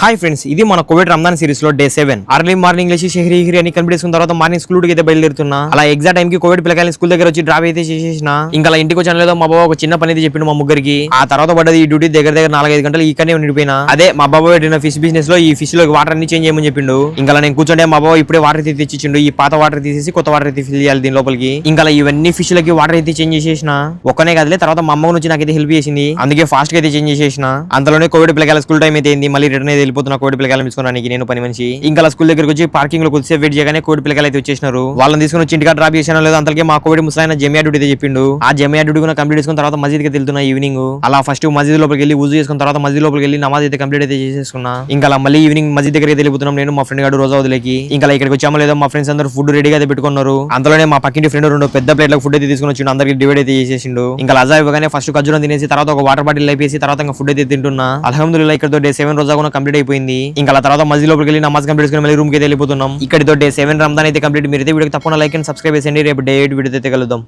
Hi friends, ఇది మన Covid Ramzan series లో డే 7. అర్లీ మార్నింగ్ లేచి షెహరీ హిరి అని కంప్లీట్ చేసుకున్న తర్వాత మార్నింగ్ స్కూల్ కి అయితే బయలుదేరుతున్నా. అలా ఎగ్జాక్ట్ టైం కి కోవిడ్ పిల్లకాయలు స్కూల్ దగ్గర వచ్చి డ్రాప్ అయితే చేసేసిన. ఇంకా అలా ఇంటికి వచ్చాను లేదో మా బాబా ఒక చిన్న పని అయితే చెప్పిండు మా ముగ్గురికి. ఆ తర్వాత పడ్డది ఈ డ్యూటీ దగ్గర 4-5 గంటలు ఇక్కడనే ఉండిపోయినా. అదే మా బాబా పెట్టిన ఫిష్ బిజినెస్ లో ఈ ఫిష్ లో వాటర్ అన్ని చేంజ్ చేయమని చెప్పిండు. ఇంకా నేను కూర్చోండి మా బాబా ఇప్పుడే వాటర్ అయితే తెచ్చిచ్చిండు. ఈ పాత వాటర్ తీసేసి కొత్త వాటర్ అయితే ఫిల్ చేయాలి దీని లోపలికి. ఇంకా ఇవన్నీ ఫిష్ లకి వాటర్ అయితే చేంజ్ చేసేసిన. ఒక్కనే కదలే, తర్వాత మా అమ్మ నుంచి నాకైతే హెల్ప్ చేసింది. అందుకే ఫాస్ట్ గా అయితే చేంజ్ చేసేసిన. అందులోనే కోవిడ్ పిల్లకాయల స్కూల్ టైం అయితే మళ్ళీ రిటర్న్ అయితే వెళ్ళిపోతున్నా కోవిడ్ పిల్లకాయలు తీసుకోవడానికి నేను పని మనిషి. ఇంకా స్కూల్ దగ్గరకు వచ్చి పార్కింగ్ లో కొద్దిసేపు వెయిట్ చేయగానే కోవిడ్ పిల్లకాయలు అయితే వచ్చేసినారు. వాళ్ళని తీసుకుని వచ్చి ఇంటికి డ్రాప్ చేసినా లేదు అంతకే మా కోవిడ్ ముసలైన జమియా డ్యూటీ అయితే చెప్పిండు. ఆ జమియా డ్యూటీ కూడా కంప్లీట్ చేసుకున్న తర్వాత మసీద్ కి వెళ్తున్నా ఈవినింగ్. అలా ఫస్ట్ మసీద్ లోపలికి వెళ్ళి వుజూ చేసుకున్న తర్వాత మసీద్ లోపలికి వెళ్ళి నమాజ్ అయితే కంప్లీట్ అయితే చేసేసుకున్నా. ఇంకా మళ్ళీ ఈవినింగ్ మసీద్ దగ్గర అయితే వెళ్ళిపోతున్నాం నేను మా ఫ్రెండ్ గారు రోజా వదిలేకి. ఇంకా ఇక్కడికి వచ్చామో లేదో మా ఫ్రెండ్స్ అందరూ ఫుడ్ రెడీగా అయితే పెట్టుకున్నారు. అందులోనే మా పక్కింటి ఫ్రెండ్ 2 పెద్ద ప్లేట్లకు ఫుడ్ అయితే తీసుకుని వచ్చి అందరికి డివైడ్ అయితే చేసేసిండు. ఇంకా అజా ఇవ్వగానే ఫస్ట్ ఖర్జూరం తినేసి తర్వాత ఒక వాటర్ బాటిల్ అయిపోయి తర్వాత ఇంకా ఫుడ్ అయితే తింటున్నా. అల్హమ్దులిల్లాహ్ ఇక్కడ డే 7 రోజా కూడా కంప్లీట్ అయిపోయింది. ఇంకా తర్వాత మసీద్ లోపలికి వెళ్ళి నమాజ్ కంప్లీట్ చేసుకుని మళ్ళీ రూమ్ కి అయితే వెళ్ళిపోతున్నాం. ఇక్కడితో డే 7 రంజాన్ అయితే కంప్లీట్. మీరైతే వీడియోకి తప్పకుండా లైక్ అండ్ సబ్స్క్రైబ్ చేయండి. రేపు డే 8 వీడియో అయితే కలుద్దాం.